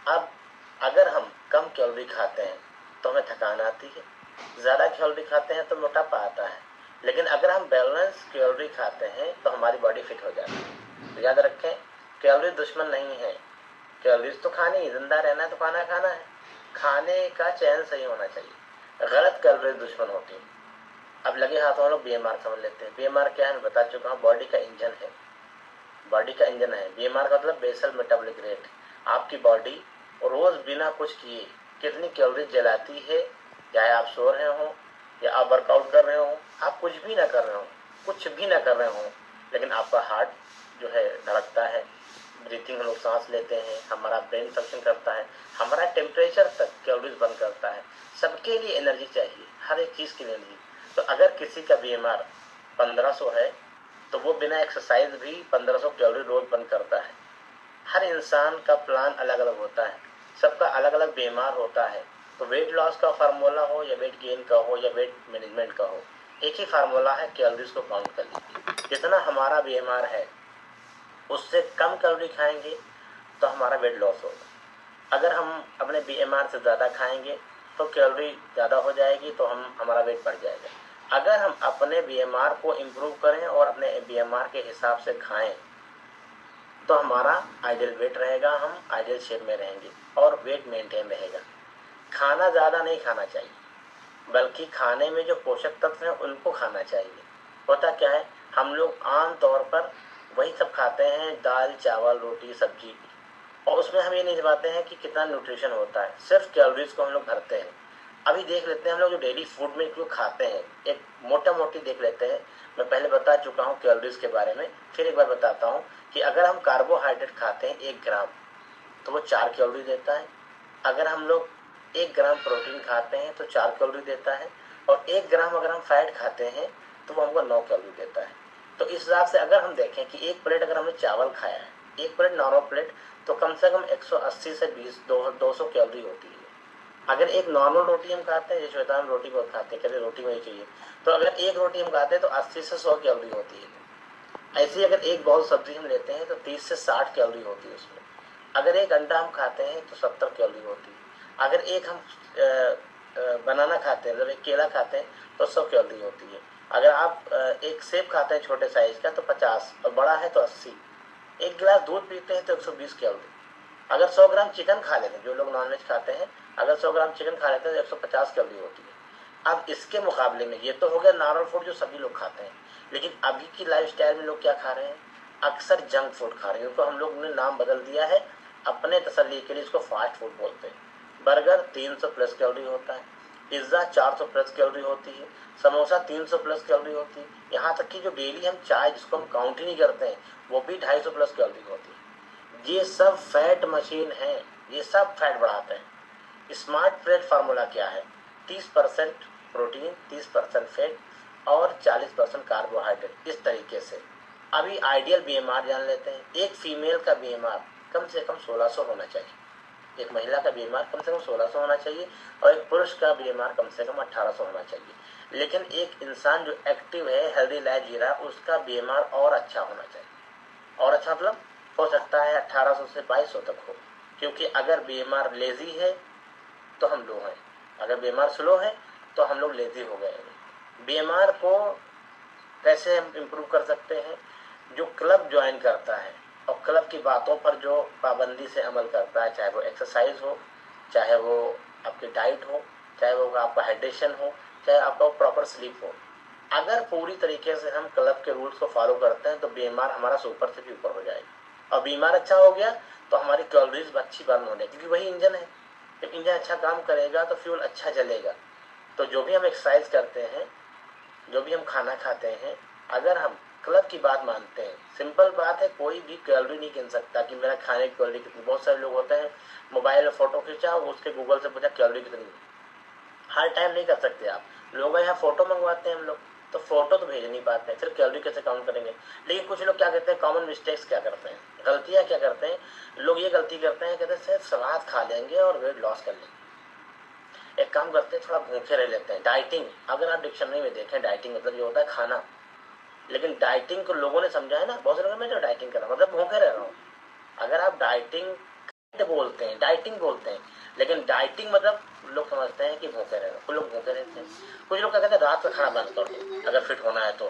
अब अगर हम कम कैलोरी खाते हैं तो हमें थकान आती है, ज़्यादा कैलोरी खाते हैं तो मोटापा आता है। लेकिन अगर हम बैलेंस कैलोरी खाते हैं तो हमारी बॉडी फिट हो जाती है। तो याद रखें, कैलोरी दुश्मन नहीं है, कैलोरीज तो खानी ही, जिंदा रहना है तो खाना खाना है, खाने का चयन सही होना चाहिए। गलत कैलोरीज दुश्मन होती है। अब लगे हाथों हम लोग बीएमआर समझ लेते हैं। बीएमआर क्या है मैं बता चुका हूँ, बॉडी का इंजन है, बॉडी का इंजन है। बीएमआर का मतलब बेसल मेटाबॉलिक रेट। आपकी बॉडी रोज बिना कुछ किए कितनी कैलोरी जलाती है, चाहे आप सो रहे हो या आप वर्कआउट कर रहे हो, आप कुछ भी ना कर रहे हो, कुछ भी ना कर रहे हो, लेकिन आपका हार्ट जो है धड़कता है, ब्रीथिंग हम लोग सांस लेते हैं, हमारा ब्रेन फंक्शन करता है, हमारा टेम्परेचर तक कैलोरीज बर्न करता है। सबके लिए एनर्जी चाहिए, हर एक चीज़ की एनर्जी। तो अगर किसी का बीएमआर 1500 है तो वो बिना एक्सरसाइज भी 1500 कैलोरी रोज बर्न करता है। हर इंसान का प्लान अलग अलग होता है, सबका अलग अलग बीमार होता है। तो वेट लॉस का फार्मूला हो या वेट गेन का हो या वेट मैनेजमेंट का हो, एक ही फार्मूला है, कैलोरीज को काउंट कर लीजिए। जितना हमारा बीएमआर है उससे कम कैलोरी खाएंगे तो हमारा वेट लॉस होगा। अगर हम अपने बीएमआर से ज़्यादा खाएंगे तो कैलोरी ज़्यादा हो जाएगी, तो हमारा वेट बढ़ जाएगा। अगर हम अपने बीएमआर को इम्प्रूव करें और अपने बीएमआर के हिसाब से खाएं तो हमारा आइडियल वेट रहेगा, हम आइडियल शेप में रहेंगे और वेट मेंटेन रहेगा। खाना ज़्यादा नहीं खाना चाहिए, बल्कि खाने में जो पोषक तत्व हैं उनको खाना चाहिए। होता क्या है, हम लोग आम तौर पर वही सब खाते हैं, दाल चावल रोटी सब्जी, और उसमें हम ये नहीं पाते हैं कि कितना न्यूट्रिशन होता है, सिर्फ कैलोरीज को हम लोग भरते हैं। अभी देख लेते हैं हम लोग जो डेली फूड में जो खाते हैं, एक मोटा मोटी देख लेते हैं। मैं पहले बता चुका हूँ कैलोरीज के बारे में, फिर एक बार बताता हूँ कि अगर हम कार्बोहाइड्रेट खाते हैं 1 ग्राम तो वो 4 कैलोरी देता है। अगर हम लोग 1 ग्राम प्रोटीन खाते हैं तो 4 कैलोरी देता है, और 1 ग्राम अगर हम फैट खाते हैं तो वो हमको 9 कैलोरी देता है। तो इस हिसाब से अगर हम देखें कि एक प्लेट अगर हमने चावल खाया है, एक प्लेट नॉर्मल प्लेट, तो कम से कम 180 से 200 कैलोरी होती है। अगर एक नॉर्मल रोटी हम खाते हैं, जैसे हम रोटी बहुत खाते हैं, कहते रोटी वही चाहिए, तो अगर एक रोटी हम खाते हैं तो 80 से 100 कैलोरी होती है। ऐसे ही अगर एक बाउल सब्जी हम लेते हैं तो 30 से 60 कैलोरी होती है उसमें। अगर एक अंडा हम खाते हैं तो 70 कैलोरी होती है। अगर एक हम बनाना खाते हैं, जब एक केला खाते हैं तो 100 कैलोरी होती है। अगर आप एक सेब खाते हैं छोटे साइज का तो 50, और बड़ा है तो 80। एक गिलास दूध पीते हैं तो 120 कैलोरी। अगर 100 ग्राम चिकन खा लेते हैं, जो लोग नॉनवेज खाते हैं, अगर 100 ग्राम चिकन खा लेते हैं तो 150 कैलोरी होती है। अब इसके मुकाबले में ये तो हो गया नॉर्मल फूड जो सभी लोग खाते हैं, लेकिन अभी की लाइफस्टाइल में लोग क्या खा रहे हैं, अक्सर जंक फूड खा रहे हैं। उनको हम लोग ने नाम बदल दिया है अपने तसल्ली के लिए, इसको फास्ट फूड बोलते हैं। बर्गर 300 प्लस कैलोरी होता है, पिज्ज़ा 400 प्लस कैलोरी होती है, समोसा 300 प्लस कैलोरी होती है, यहाँ तक कि जो डेली हम चाय जिसको हम काउंट ही नहीं करते हैं वो भी 250 प्लस कैलोरी होती है। ये सब फैट मशीन है, ये सब फैट बढ़ाते हैं। स्मार्ट फैट फार्मूला क्या है, 30% प्रोटीन, 30% फैट और 40% कार्बोहाइड्रेट, इस तरीके से। अभी आइडियल बीएमआर जान लेते हैं। एक फीमेल का बीएमआर कम से कम 1600 होना चाहिए, एक महिला का बीएमआर कम से कम 1600 होना चाहिए, और एक पुरुष का बीएमआर कम से कम 1800 होना चाहिए। लेकिन एक इंसान जो एक्टिव है, हेल्दी लाइफ जी रहा है, उसका बीएमआर और अच्छा होना चाहिए। और अच्छा मतलब हो सकता है 1800 से 2200 तक हो, क्योंकि अगर बीएमआर लेजी है तो हम लो हैं, अगर बीएमआर स्लो है तो हम लोग लेजी हो गए हैं। बीएमआर को कैसे हम इम्प्रूव कर सकते हैं, जो क्लब ज्वाइन करता है और क्लब की बातों पर जो पाबंदी से अमल करता है, चाहे वो एक्सरसाइज हो, चाहे वो आपकी डाइट हो, चाहे वो आपका हाइड्रेशन हो, चाहे आपका प्रॉपर स्लीप हो, अगर पूरी तरीके से हम क्लब के रूल्स को फॉलो करते हैं तो बीएमआर हमारा सुपर से भी ऊपर हो जाएगा। और बीएमआर अच्छा हो गया तो हमारी कैलोरीज अच्छी बर्न होने, क्योंकि वही इंजन है। जब इंजन अच्छा काम करेगा तो फ्यूल अच्छा जलेगा। तो जो भी हम एक्सरसाइज करते हैं, जो भी हम खाना खाते हैं, अगर हम क्लब की बात मानते हैं, सिंपल बात है, कोई भी कैलोरी नहीं गिन सकता कि मेरा खाने की कैलोरी कितनी। बहुत सारे लोग होते हैं मोबाइल में फोटो खींचा, उसके गूगल से पूछा कैलोरी कितनी है। हर टाइम नहीं कर सकते आप, लोग यहाँ फोटो मंगवाते हैं हम लोग, तो फोटो तो भेज नहीं पाते हैं, फिर कैलोरी कैसे काउंट करेंगे। लेकिन कुछ लोग क्या करते हैं, कॉमन मिस्टेक्स क्या करते हैं, गलतियाँ क्या करते हैं, लोग ये गलती करते हैं, कहते हैं सिर्फ सलाद खा लेंगे और वेट लॉस कर लेंगे। एक काम करते हैं, थोड़ा भूखे रह लेते हैं। डाइटिंग, अगर आप डिक्शनरी में देखें, डाइटिंग मतलब ये होता है खाना, लेकिन डाइटिंग को लोगों ने समझा है ना, बहुत से लोग मैं जो डाइटिंग कर रहा हूँ मतलब भूखे रह रहा हूँ। अगर आप डाइटिंग बोलते हैं, डाइटिंग बोलते हैं, लेकिन डाइटिंग मतलब लोग समझते हैं कि भूखे रहना। कुछ लोग भूखे रहते हैं, कुछ लोग क्या कहते हैं रात का खाना बंद कर दो अगर फिट होना है तो,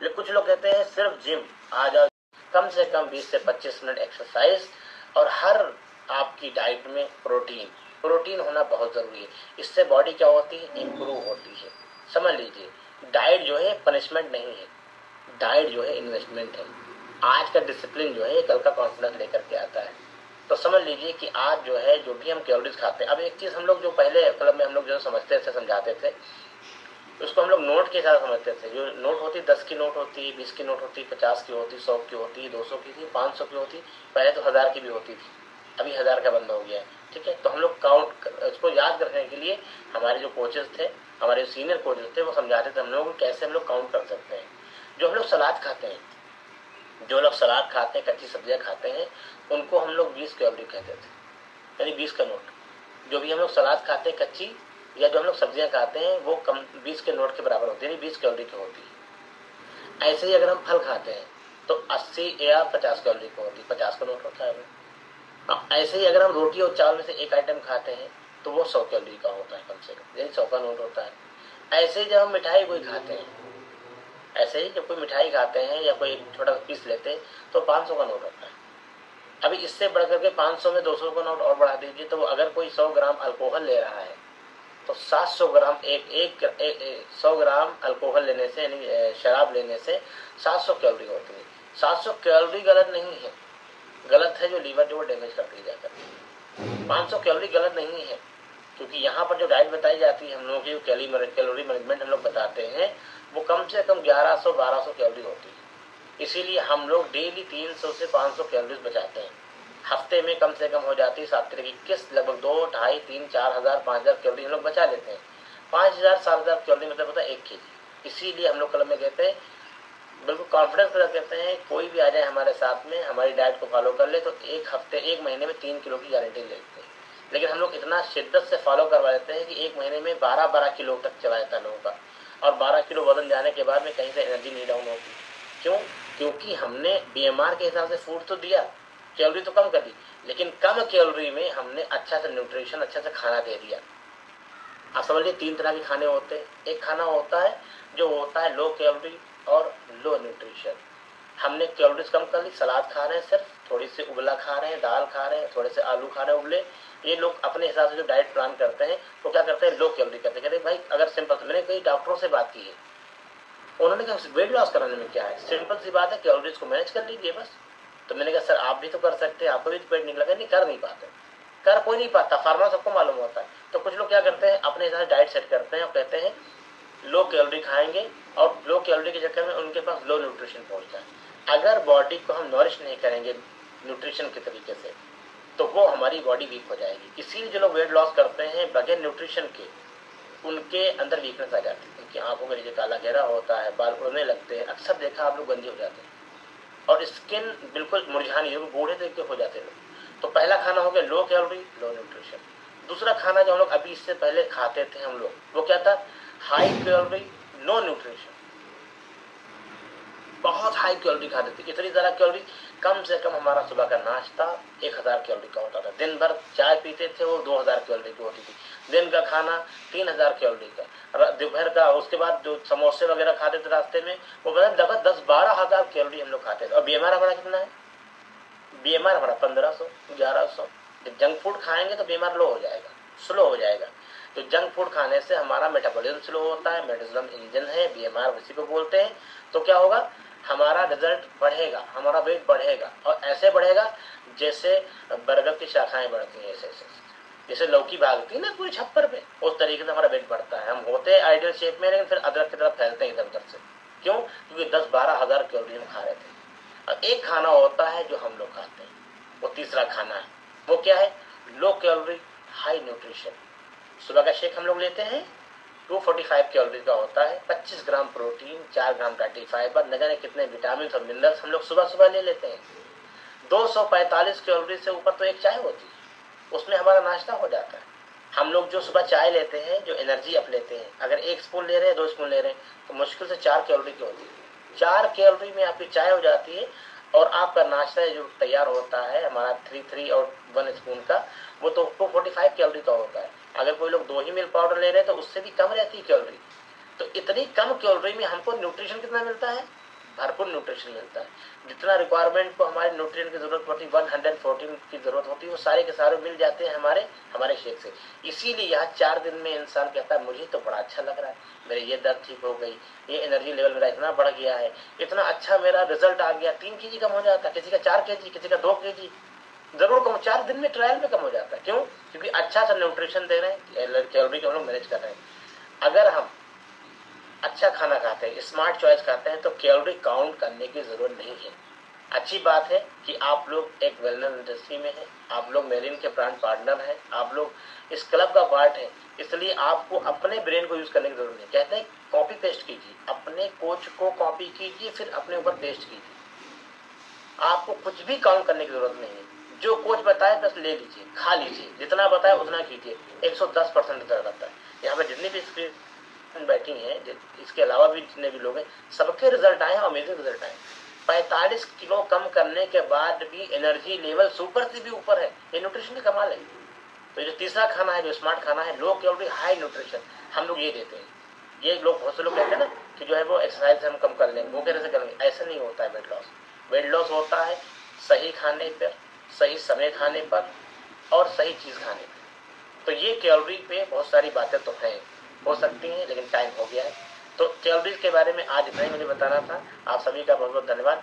लेकिन कुछ लोग कहते हैं सिर्फ जिम आ जाओ, कम से कम 20 से 25 मिनट एक्सरसाइज, और हर आपकी डाइट में प्रोटीन होना बहुत जरूरी है। इससे बॉडी क्या होती है, इंप्रूव होती है। समझ लीजिए, डाइट जो है पनिशमेंट नहीं है, डाइट जो है इन्वेस्टमेंट है। आज का डिसिप्लिन जो है कल का कॉन्फिडेंस लेकर के आता है। तो समझ लीजिए कि आज जो है जो भी हम कैलोरीज खाते हैं, अब एक चीज हम लोग जो पहले क्लब में हम लोग जो समझते थे, समझाते थे, उसको हम लोग नोट के साथ समझते थे। जो नोट होती 10 की नोट होती, 20 की नोट होती, 50 की होती, 100 की होती, 200 की थी, 500 की होती, पहले तो 1000 की भी होती थी, अभी 1000 का बंद हो गया है। ठीक है, तो हम लोग काउंट इसको याद रखने के लिए हमारे जो कोचेस थे, हमारे सीनियर कोचेस थे, वो समझाते थे हम लोग कैसे हम लोग काउंट कर सकते हैं। जो हम लोग सलाद खाते हैं, जो लोग सलाद खाते हैं, कच्ची सब्जियां खाते हैं, उनको हम लोग 20 कैलोरी कहते थे, यानी 20 का नोट। जो भी हम लोग सलाद खाते हैं कच्ची, या जो हम लोग सब्जियां खाते हैं, वो कम 20 के नोट के बराबर होती है, यानी 20 कैलोरी की होती है। ऐसे ही अगर हम फल खाते हैं तो 80 या 50 कैलोरी की होती है, 50 का नोट होता है। ऐसे ही अगर हम रोटी और चावल में से एक आइटम खाते हैं तो वो 100 कैलोरी का होता है कम से कम, यानी 100 का नोट होता है। ऐसे ही जब हम मिठाई कोई खाते हैं, ऐसे ही जब कोई मिठाई खाते हैं या कोई छोटा पीस लेते हैं तो 500 का नोट होता है। अभी इससे बढ़ करके 500 में 200 का नोट और बढ़ा दीजिए, तो अगर कोई 100 ग्राम अल्कोहल ले रहा है तो 700 ग्राम 100 ग्राम अल्कोहल लेने से, यानी शराब लेने से 700 कैलोरी होती है। 700 कैलोरी गलत नहीं है, गलत है जो लीवर जो डैमेज करती जाकर। 500 कैलोरी गलत नहीं है, क्योंकि यहाँ पर जो डाइट बताई जाती है हम लोगों की, कैलोरी मैनेजमेंट हम लोग बताते हैं, वो कम से कम 1100-1200 कैलोरी होती है। इसीलिए हम लोग डेली 300 से 500 कैलोरीज बचाते हैं। हफ्ते में कम से कम हो जाती है 7 लगभग 2, 2.5, 3, 4,000, 5,000 कैलोरी हम लोग बचा लेते हैं। 5,000, 7,000 कैलोरी मतलब होता है 1 kg। इसीलिए हम लोग क्लब में कहते हैं, बिल्कुल कॉन्फिडेंस के साथ कहते हैं, कोई भी आ जाए हमारे साथ में, हमारी डाइट को फॉलो कर ले तो एक महीने में 3 किलो की गारंटी लेते हैं। लेकिन हम लोग इतना शिद्दत से फॉलो करवा लेते हैं कि एक महीने में 12-12 किलो तक चला जाता है लोगों का, और 12 किलो वजन जाने के बाद में कहीं से एनर्जी नहीं डाउन होती। क्यों? क्योंकि हमने बीएमआर के हिसाब से फूड तो दिया, कैलोरी तो कम कर दी, लेकिन कम कैलोरी में हमने अच्छा सा न्यूट्रिशन, अच्छा सा खाना दे दिया। आप समझिए 3 तरह के खाने होते हैं। एक खाना होता है जो होता है लो कैलोरी और लो न्यूट्रिशन। हमने कैलोरीज कम कर ली, सलाद खा रहे हैं, सिर्फ थोड़ी सी उबला खा रहे हैं, दाल खा रहे हैं, थोड़े से आलू खा रहे हैं उबले। ये लोग अपने हिसाब से जो डाइट प्लान करते हैं तो क्या करते हैं, लो कैलोरी करते हैं। कहते हैं भाई अगर सिंपल, मैंने कई डॉक्टरों से बात की है, उन्होंने कहा वेट लॉस कराने में क्या है, सिंपल सी बात है, कैलोरीज को मैनेज कर लीजिए बस। तो मैंने कहा सर आप भी तो कर सकते हैं, आपको भी तो पेट निकला। नहीं, कर नहीं पाते, कर कोई नहीं पाता, फार्मा सबको मालूम होता है। तो कुछ लोग क्या करते हैं, अपने हिसाब से डाइट सेट करते हैं और कहते हैं लो कैलोरी खाएंगे, और लो कैलोरी के चक्कर में उनके पास लो न्यूट्रिशन पहुंचता है। अगर बॉडी को हम नॉरिश नहीं करेंगे न्यूट्रिशन के तरीके से तो वो हमारी बॉडी वीक हो जाएगी। इसीलिए जो लोग वेट लॉस करते हैं बगैर न्यूट्रिशन के, उनके अंदर वीकनेस आ जाती है, उनकी आंखों के नीचे काला घेरा होता है, बाल उड़ने लगते हैं, अक्सर देखा आप लोग गंजे हो जाते हैं, और स्किन बिल्कुल मुरझानी, बूढ़े तरीके हो जाते हैं लोग। तो पहला खाना हो गया लो कैलोरी लो न्यूट्रिशन। दूसरा खाना जो हम लोग अभी इससे पहले खाते थे हम लोग, वो क्या था, हाई कैलोरी नो न्यूट्रिशन। बहुत हाई कैलोरी खाते थे, इतनी ज़्यादा कैलोरी, कम से कम हमारा सुबह का नाश्ता 1000 कैलोरी का होता था। दिन भर चाय पीते थे, वो 2000 कैलोरी की होती थी। दिन का खाना 3000 कैलोरी का। दोपहर का उसके बाद जो समोसे वगैरह खाते थे रास्ते में, वो लगभग 10-12 हजार कैलोरी हम लोग खाते थे। और बीएमआर हमारा कितना है, बीएमआर हमारा 1500, 1100। जब जंक फूड खाएंगे तो बीएमआर लो हो जाएगा, स्लो हो जाएगा। तो जंक फूड खाने से हमारा मेटाबॉलिज्म स्लो होता है, मेटाबॉलिज्म इंजन है, बीएमआर उसी को बोलते हैं। तो क्या होगा, हमारा रिजल्ट बढ़ेगा, हमारा वेट बढ़ेगा, और ऐसे बढ़ेगा जैसे बरगद की शाखाएं बढ़ती हैं, ऐसे जैसे लौकी भागती है ना पूरी छप्पर पे, उस तरीके से हमारा वेट बढ़ता है। हम होते हैं आइडियल शेप में, लेकिन फिर अदरक की तरफ फैलते हैं इधर उधर से। क्यों? क्योंकि 10-12 हजार कैलोरी हम खा रहे थे। और एक खाना होता है जो हम लोग खाते हैं, वो तीसरा खाना है, वो क्या है, लो कैलोरी हाई न्यूट्रिशन। सुबह का शेक हम लोग लेते हैं, 245 कैलोरी का होता है, 25 ग्राम प्रोटीन, 4 ग्राम फैटी फाइबर, न जाने कितने विटामिन और मिनरल्स हम लोग सुबह सुबह ले लेते हैं। 245 कैलोरी से ऊपर तो एक चाय होती है, उसमें हमारा नाश्ता हो जाता है। हम लोग जो सुबह चाय लेते हैं, जो एनर्जी अप लेते हैं, अगर 1 स्पून ले रहे हैं, 2 स्पून ले रहे हैं, तो मुश्किल से 4 कैलोरी की होती है। 4 कैलोरी में आपकी चाय हो जाती है। और आपका नाश्ता जो तैयार होता है हमारा 3 और 1 स्पून का, वो तो 245 कैलोरी का होता है। अगर कोई लोग 2 ही मिल्क पाउडर ले रहे हैं तो उससे भी कम रहती है कैलोरी। तो इतनी कम कैलोरी में हमको न्यूट्रिशन कितना मिलता है, भरपूर न्यूट्रिशन मिलता है। जितना रिक्वायरमेंट को हमारे न्यूट्रिएंट की जरूरत पड़ती है, 114 की जरूरत होती है, वो सारे के सारे मिल जाते हैं हमारे शेक से। इसीलिए यहाँ 4 दिन में इंसान कहता है मुझे तो बड़ा अच्छा लग रहा है, मेरे ये दर्द ठीक हो गई, ये एनर्जी लेवल मेरा इतना बढ़ गया है, इतना अच्छा मेरा रिजल्ट आ गया। 3 kg कम हो जाता है, किसी का 4 kg, किसी का 2 kg, जरूर कम 4 दिन में ट्रायल में कम हो जाता है। क्यों? क्योंकि अच्छा सा न्यूट्रिशन दे रहे हैं, कैलोरी को हम लोग मैनेज कर रहे हैं। अगर हम अच्छा खाना खाते हैं, स्मार्ट चॉइस खाते हैं, तो कैलोरी काउंट करने की जरूरत नहीं है। अच्छी बात है कि आप लोग एक वेलनेस इंडस्ट्री में हैं, आप लोग मेरिन के ब्रांड पार्टनर हैं, आप लोग इस क्लब का पार्ट है, इसलिए आपको अपने ब्रेन को यूज करने की जरूरत नहीं। कहते हैं कॉपी पेस्ट कीजिए, अपने कोच को कॉपी कीजिए, फिर अपने ऊपर पेस्ट कीजिए। आपको कुछ भी काउंट करने की जरूरत नहीं है। जो कोच बताए बस ले लीजिए, खा लीजिए, जितना बताए उतना कीजिए। 110% रिजल्ट आता है। यहाँ पे जितनी भी स्क्रीन बैठी हैं, इसके अलावा भी जितने भी लोग हैं, सबके रिजल्ट आए हैं, अमेजिंग रिजल्ट आए। 45 किलो कम करने के बाद भी एनर्जी लेवल सुपर से भी ऊपर है। ये न्यूट्रिशन की कमाल है। तो जो तीसरा खाना है, जो स्मार्ट खाना है, लो कैलोरी हाई न्यूट्रिशन, हम लोग ये देते हैं। ये लोग, बहुत से लोग कहते हैं ना कि जो है वो एक्सरसाइज हम कम कर लेंगे, वो कैसे करेंगे। ऐसा नहीं होता है। वेट लॉस होता है सही खाने पर, सही समय खाने पर और सही चीज खाने पर। तो ये कैलोरी पे बहुत सारी बातें तो हैं, हो सकती हैं, लेकिन टाइम हो गया है। तो कैलोरीज के बारे में आज इतना ही मुझे बताना था। आप सभी का बहुत बहुत धन्यवाद।